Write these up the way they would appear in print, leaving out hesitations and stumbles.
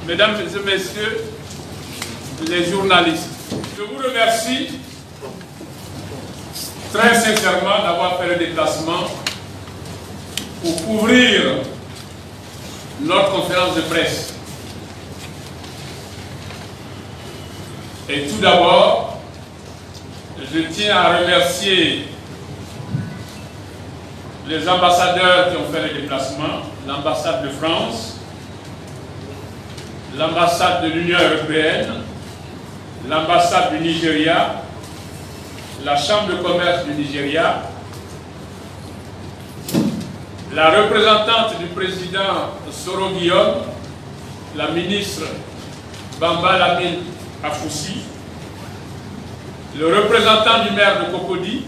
Mesdames et Messieurs les journalistes, je vous remercie très sincèrement d'avoir fait le déplacement pour couvrir notre conférence de presse. Et tout d'abord, je tiens à remercier les ambassadeurs qui ont fait le déplacement, l'ambassade de France, l'ambassade de l'Union européenne, l'ambassade du Nigeria, la Chambre de commerce du Nigeria, la représentante du président Soro Guillaume, la ministre Bamba Lamine Afoussi, le représentant du maire de Cocody.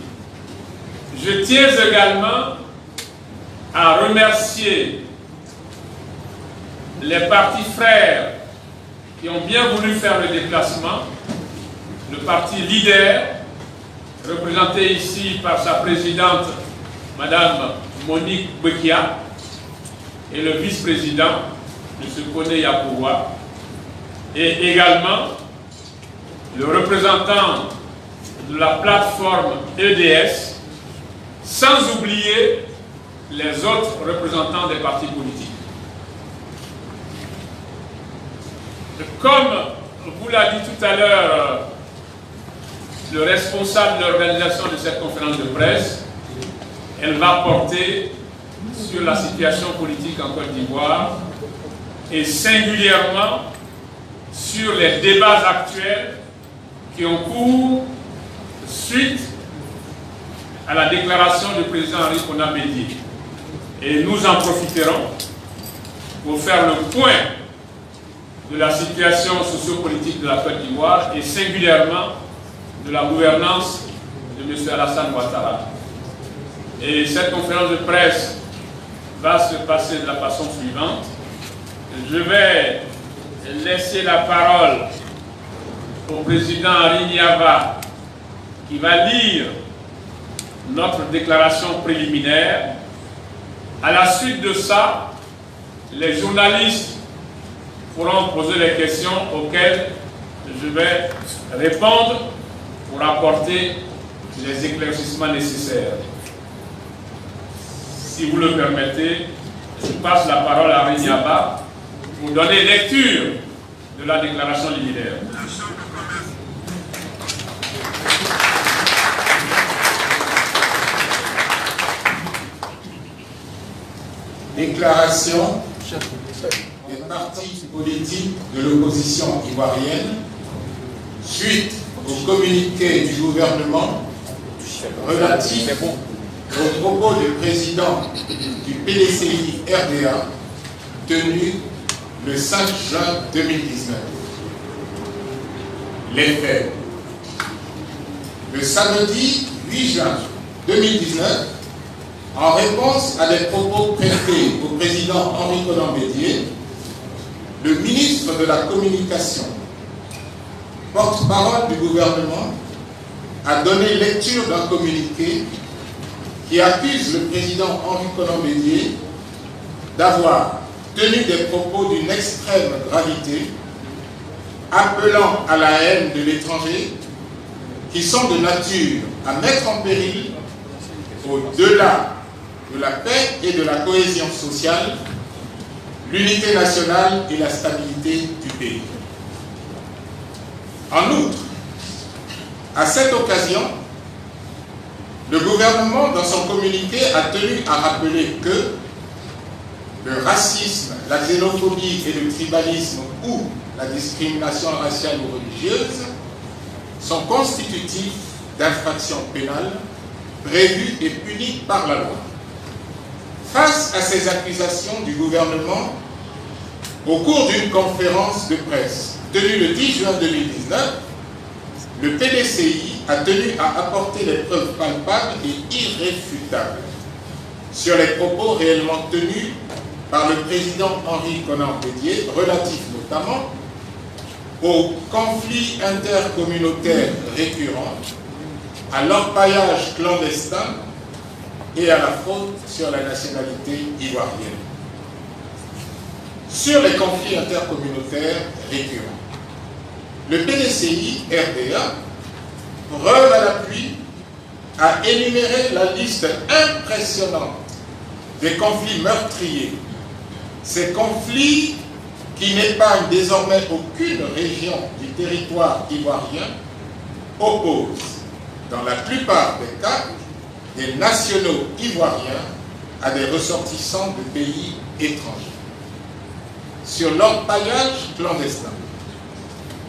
Je tiens également à remercier les partis frères qui ont bien voulu faire le déplacement, le parti leader, représenté ici par sa présidente, Madame Monique Bekia, et le vice-président, M. Kone Yapouwa, et également le représentant de la plateforme EDS, sans oublier les autres représentants des partis politiques. Comme vous l'a dit tout à l'heure le responsable de l'organisation de cette conférence de presse, elle va porter sur la situation politique en Côte d'Ivoire et singulièrement sur les débats actuels qui ont cours suite à la déclaration du président Henri Konan Bédié. Et nous en profiterons pour faire le point de la situation sociopolitique de la Côte d'Ivoire et singulièrement de la gouvernance de M. Alassane Ouattara. Et cette conférence de presse va se passer de la façon suivante. Je vais laisser la parole au président Henri Niava qui va lire notre déclaration préliminaire. À la suite de ça, les journalistes pourront poser les questions auxquelles je vais répondre pour apporter les éclaircissements nécessaires. Si vous le permettez, je passe la parole à Henri Niava pour donner lecture de la déclaration liminaire. Déclaration des partis politiques de l'opposition ivoirienne suite au communiqué du gouvernement relatif aux propos du président du PDCI RDA tenu le 5 juin 2019. Les faits. Le samedi 8 juin 2019, en réponse à des propos prêtés au président Henri Konan Bédié, le ministre de la Communication, porte-parole du gouvernement, a donné lecture d'un communiqué qui accuse le président Henri Konan Bédié d'avoir tenu des propos d'une extrême gravité, appelant à la haine de l'étranger, qui sont de nature à mettre en péril, au-delà de la paix et de la cohésion sociale, l'unité nationale et la stabilité du pays. En outre, à cette occasion, le gouvernement, dans son communiqué, a tenu à rappeler que le racisme, la xénophobie et le tribalisme ou la discrimination raciale ou religieuse sont constitutifs d'infractions pénales prévues et punies par la loi. Face à ces accusations du gouvernement, au cours d'une conférence de presse tenue le 10 juin 2019, le PDCI a tenu à apporter les preuves palpables et irréfutables sur les propos réellement tenus par le président Henri Konan Bédié, relatifs notamment aux conflits intercommunautaires récurrents, à l'orpaillage clandestin et à la faute sur la nationalité ivoirienne. sur les conflits intercommunautaires récurrents. Le PDCI RDA, preuve à l'appui, a énuméré la liste impressionnante des conflits meurtriers. Ces conflits qui n'épargnent désormais aucune région du territoire ivoirien opposent, dans la plupart des cas, des nationaux ivoiriens à des ressortissants de pays étrangers. Sur l'orpaillage clandestin,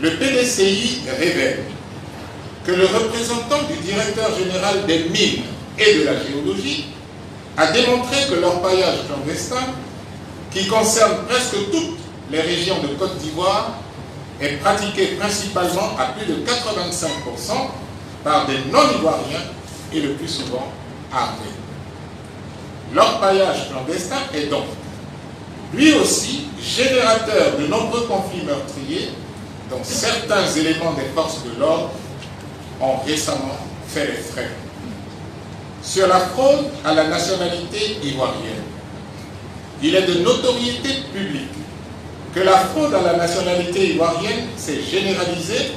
le PDCI révèle que le représentant du directeur général des mines et de la géologie a démontré que l'orpaillage clandestin, qui concerne presque toutes les régions de Côte d'Ivoire, est pratiqué principalement à plus de 85% par des non-ivoiriens et le plus souvent armés. L'orpaillage clandestin est donc, lui aussi, générateur de nombreux conflits meurtriers dont certains éléments des forces de l'ordre ont récemment fait les frais. Sur la fraude à la nationalité ivoirienne, il est de notoriété publique que la fraude à la nationalité ivoirienne s'est généralisée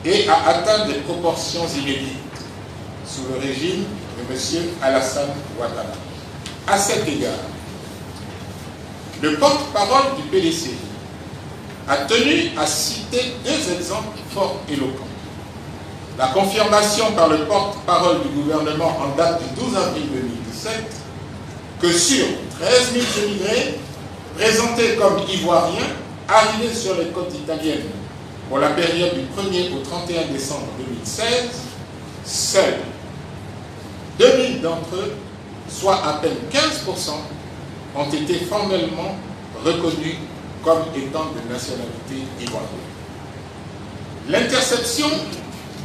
et a atteint des proportions inédites sous le régime de M. Alassane Ouattara. À cet égard, le porte-parole du PDCI a tenu à citer deux exemples fort éloquents. La confirmation par le porte-parole du gouvernement en date du 12 avril 2017 que sur 13 000 immigrés présentés comme ivoiriens arrivés sur les côtes italiennes pour la période du 1er au 31 décembre 2016, seuls 2000 d'entre eux, soit à peine 15%, ont été formellement reconnus comme étant de nationalité ivoirienne. L'interception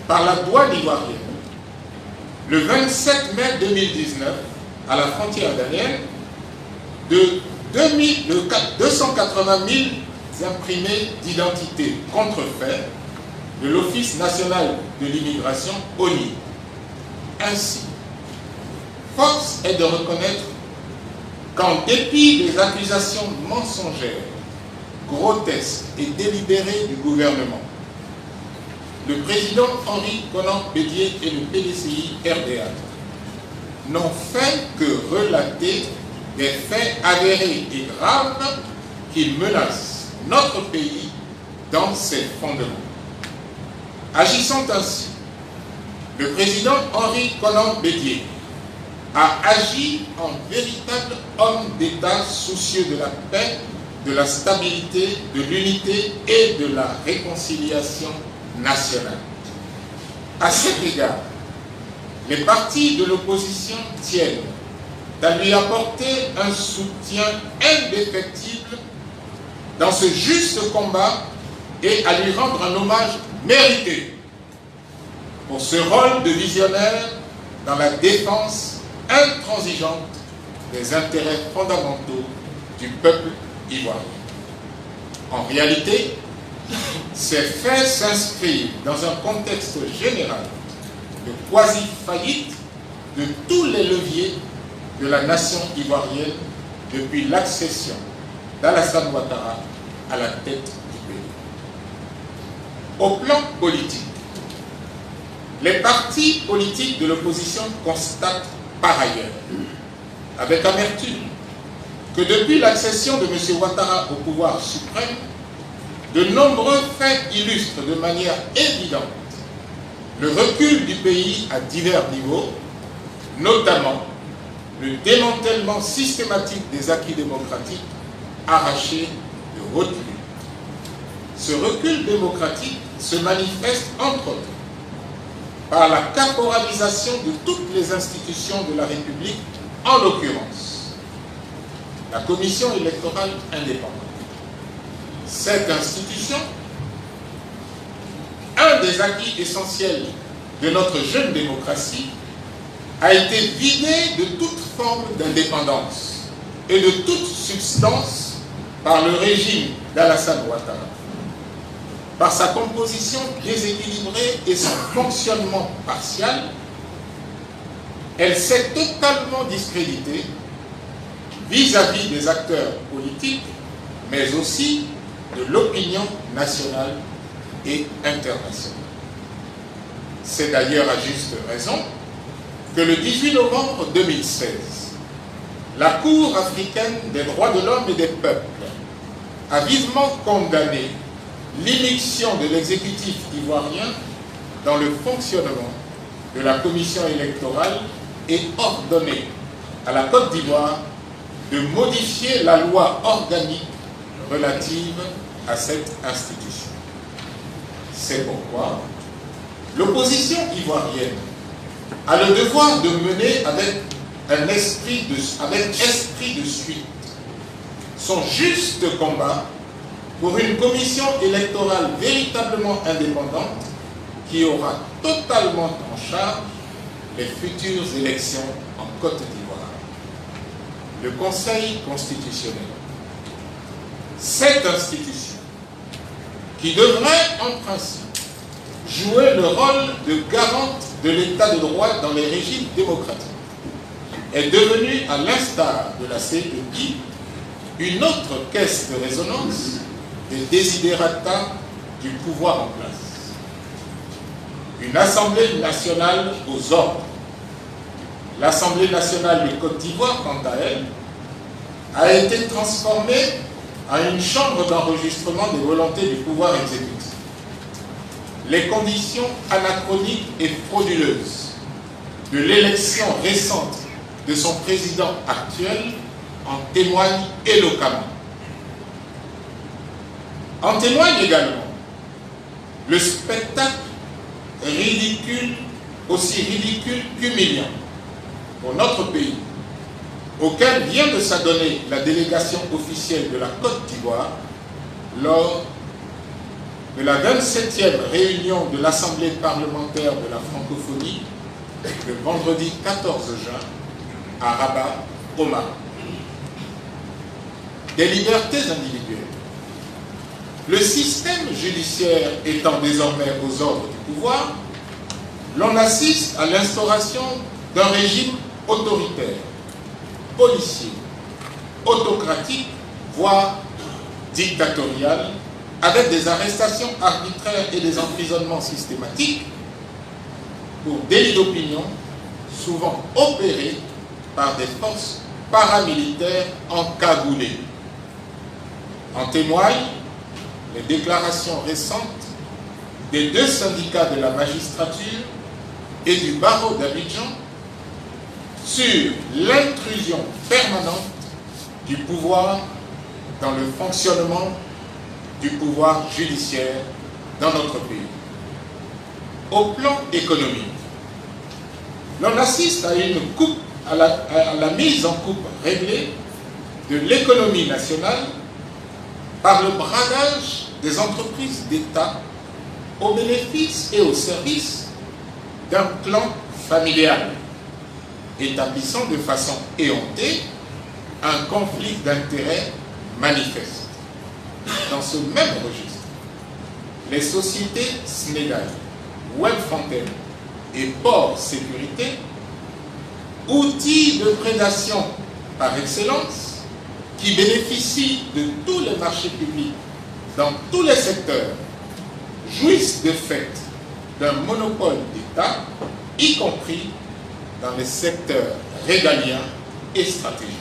par la douane ivoirienne, le 27 mai 2019, à la frontière danienne, de 280 000 imprimés d'identité contrefaits de l'Office national de l'immigration, ONI. Ainsi, force est de reconnaître qu'en dépit des accusations mensongères, grotesques et délibérées du gouvernement, le président Henri Konan Bédié et le PDCI RDA n'ont fait que relater des faits avérés et graves qui menacent notre pays dans ses fondements. Agissant ainsi, le président Henri Konan Bédié a agi en véritable homme d'État soucieux de la paix, de la stabilité, de l'unité et de la réconciliation nationale. À cet égard, les partis de l'opposition tiennent à lui apporter un soutien indéfectible dans ce juste combat et à lui rendre un hommage mérité pour ce rôle de visionnaire dans la défense intransigeante des intérêts fondamentaux du peuple ivoirien. En réalité, ces faits s'inscrivent dans un contexte général de quasi-faillite de tous les leviers de la nation ivoirienne depuis l'accession d'Alassane Ouattara à la tête du pays. Au plan politique, les partis politiques de l'opposition constatent par ailleurs, avec amertume, que depuis l'accession de M. Ouattara au pouvoir suprême, de nombreux faits illustrent de manière évidente le recul du pays à divers niveaux, notamment le démantèlement systématique des acquis démocratiques arrachés de haute lutte. Ce recul démocratique se manifeste entre autres par la caporalisation de toutes les institutions de la République, en l'occurrence la Commission électorale indépendante. Cette institution, un des acquis essentiels de notre jeune démocratie, a été vidée de toute forme d'indépendance et de toute substance par le régime d'Alassane Ouattara. Par sa composition déséquilibrée et son fonctionnement partial, elle s'est totalement discréditée vis-à-vis des acteurs politiques mais aussi de l'opinion nationale et internationale. C'est d'ailleurs à juste raison que le 18 novembre 2016, la Cour africaine des droits de l'homme et des peuples a vivement condamné l'immixtion de l'exécutif ivoirien dans le fonctionnement de la commission électorale et ordonné à la Côte d'Ivoire de modifier la loi organique relative à cette institution. C'est pourquoi l'opposition ivoirienne a le devoir de mener avec esprit de suite son juste combat pour une commission électorale véritablement indépendante qui aura totalement en charge les futures élections en Côte d'Ivoire. Le Conseil constitutionnel, cette institution qui devrait en principe jouer le rôle de garante de l'état de droit dans les régimes démocratiques, est devenue, à l'instar de la CPI, une autre caisse de résonance des desiderata du pouvoir en place. Une Assemblée nationale aux ordres. L'Assemblée nationale de Côte d'Ivoire, quant à elle, a été transformée en une chambre d'enregistrement des volontés du pouvoir exécutif. Les conditions anachroniques et frauduleuses de l'élection récente de son président actuel en témoignent éloquemment. En témoigne également le spectacle ridicule, aussi ridicule qu'humiliant pour notre pays, auquel vient de s'adonner la délégation officielle de la Côte d'Ivoire lors de la 27e réunion de l'Assemblée parlementaire de la francophonie le vendredi 14 juin à Rabat, au Maroc. Des libertés individuelles. Le système judiciaire étant désormais aux ordres du pouvoir, l'on assiste à l'instauration d'un régime autoritaire, policier, autocratique, voire dictatorial, avec des arrestations arbitraires et des emprisonnements systématiques pour délits d'opinion, souvent opérés par des forces paramilitaires encagoulées. En témoignent les déclarations récentes des deux syndicats de la magistrature et du barreau d'Abidjan sur l'intrusion permanente du pouvoir dans le fonctionnement du pouvoir judiciaire dans notre pays. Au plan économique, l'on assiste à une coupe, à la mise en coupe réglée de l'économie nationale par le bradage des entreprises d'État au bénéfice et au service d'un clan familial, établissant de façon éhontée un conflit d'intérêts manifeste. Dans ce même registre, les sociétés Sénégal, Webfontaine et Port Sécurité, outils de prédation par excellence, qui bénéficient de tous les marchés publics dans tous les secteurs, jouissent de fait d'un monopole d'État, y compris dans les secteurs régaliens et stratégiques.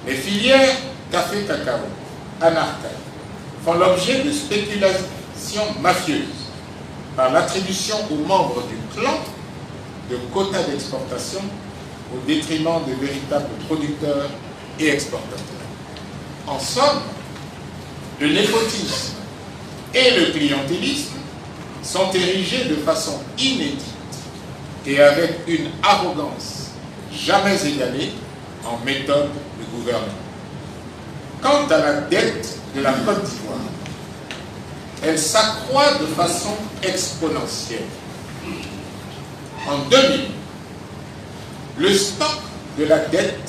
Les filières café-cacao, anarchiques, font l'objet de spéculations mafieuses par l'attribution aux membres du clan de quotas d'exportation au détriment des véritables producteurs et exportateurs. En somme, le népotisme et le clientélisme sont érigés de façon inédite et avec une arrogance jamais égalée en méthode de gouvernement. Quant à la dette de la Côte d'Ivoire, elle s'accroît de façon exponentielle. En 2000, le stock de la dette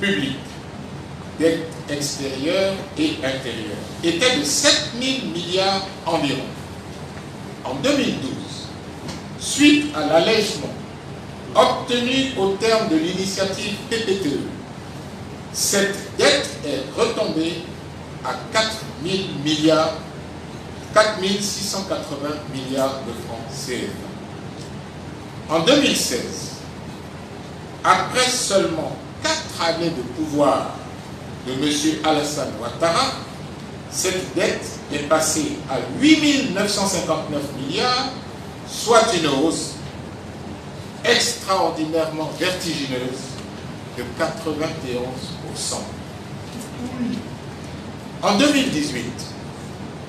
publique, dette extérieure et intérieure, était de 7 000 milliards environ. En 2012, suite à l'allègement obtenu au terme de l'initiative PPTE, cette dette est retombée à 4 680 milliards de francs CFA. En 2016, après seulement 4 années de pouvoir de M. Alassane Ouattara, cette dette est passée à 8 959 milliards, soit une hausse extraordinairement vertigineuse de 91%. En 2018,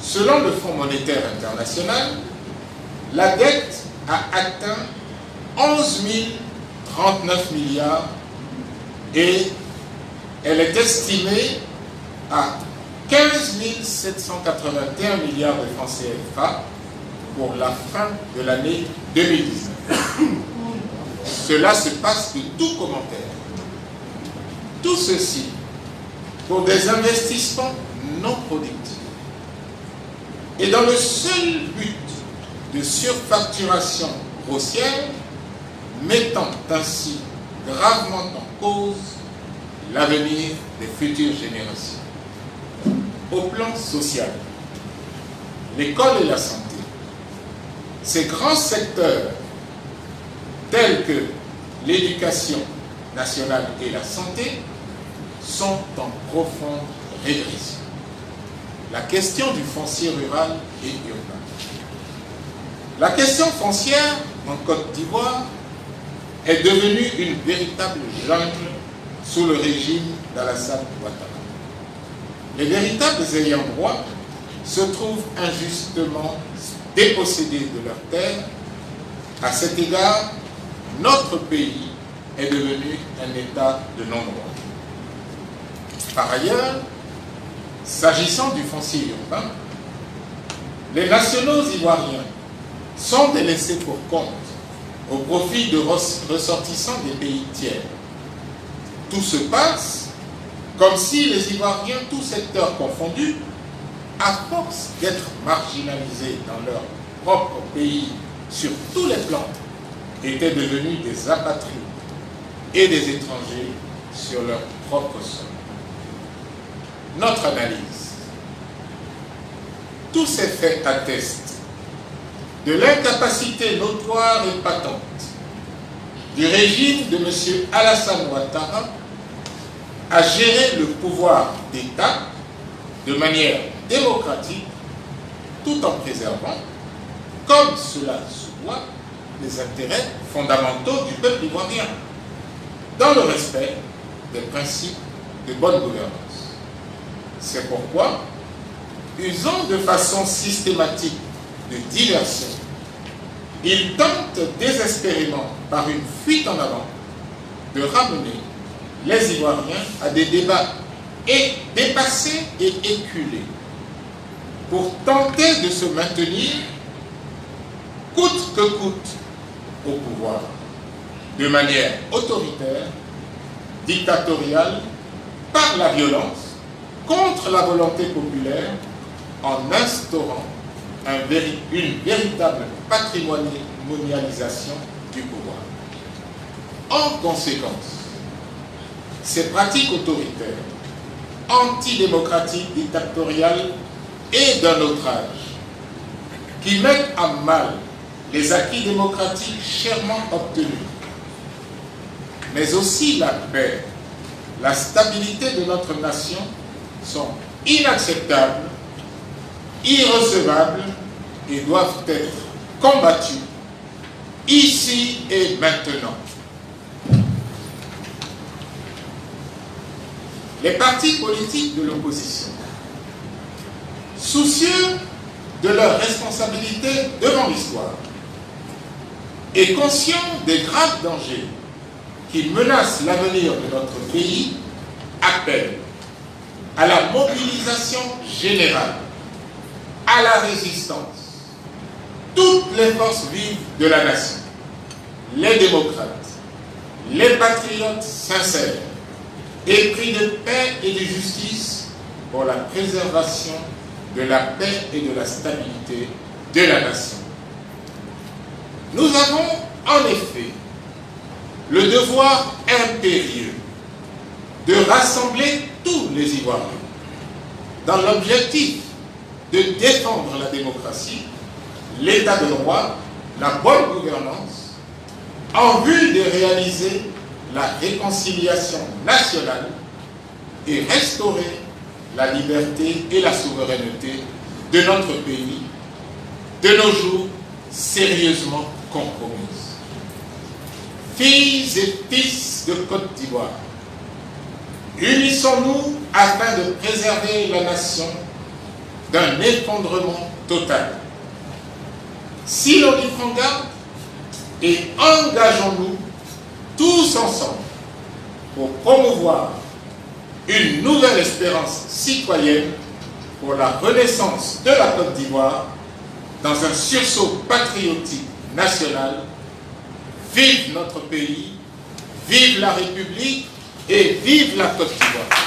selon le Fonds monétaire international, la dette a atteint 11 039 milliards et elle est estimée à 15 781 milliards de francs CFA pour la fin de l'année 2019. Cela se passe de tout commentaire. Tout ceci pour des investissements non productifs et dans le seul but de surfacturation grossière, mettant ainsi gravement en cause l'avenir des futures générations. Au plan social, l'école et la santé, ces grands secteurs tels que l'éducation nationale et la santé sont en profonde régression. La question du foncier rural et urbain. La question foncière en Côte d'Ivoire est devenue une véritable jungle sous le régime d'Alassane Ouattara. Les véritables ayants droit se trouvent injustement dépossédés de leurs terres. À cet égard, notre pays est devenu un état de non-droit. Par ailleurs, s'agissant du foncier urbain, les nationaux ivoiriens sont délaissés pour compte au profit de ressortissants des pays tiers. Tout se passe comme si les Ivoiriens, tous secteurs confondus, à force d'être marginalisés dans leur propre pays sur tous les plans, étaient devenus des apatrides et des étrangers sur leur propre sol. Notre analyse. Tous ces faits attestent de l'incapacité notoire et patente du régime de M. Alassane Ouattara à gérer le pouvoir d'État de manière démocratique tout en préservant, comme cela se doit, les intérêts fondamentaux du peuple ivoirien, dans le respect des principes de bonne gouvernance. C'est pourquoi, usant de façon systématique de diversion, il tente désespérément, par une fuite en avant, de ramener les Ivoiriens à des débats dépassés et éculés, pour tenter de se maintenir, coûte que coûte, au pouvoir, de manière autoritaire, dictatoriale, par la violence, contre la volonté populaire, en instaurant une véritable patrimonialisation du pouvoir. En conséquence, ces pratiques autoritaires, antidémocratiques, dictatoriales et d'un autre âge, qui mettent à mal les acquis démocratiques chèrement obtenus, mais aussi la paix, la stabilité de notre nation, sont inacceptables, irrecevables et doivent être combattus ici et maintenant. Les partis politiques de l'opposition, soucieux de leurs responsabilités devant l'histoire et conscients des graves dangers qui menacent l'avenir de notre pays, appellent à la mobilisation générale, à la résistance, toutes les forces vives de la nation, les démocrates, les patriotes sincères, épris de paix et de justice pour la préservation de la paix et de la stabilité de la nation. Nous avons en effet le devoir impérieux de rassembler tous les Ivoiriens, dans l'objectif de défendre la démocratie, l'état de droit, la bonne gouvernance, en vue de réaliser la réconciliation nationale et restaurer la liberté et la souveraineté de notre pays, de nos jours sérieusement compromises. Filles et fils de Côte d'Ivoire, unissons-nous afin de préserver la nation d'un effondrement total. Si l'on y prend garde, et engageons-nous tous ensemble pour promouvoir une nouvelle espérance citoyenne pour la renaissance de la Côte d'Ivoire dans un sursaut patriotique national. Vive notre pays, vive la République et vive la Côte d'Ivoire.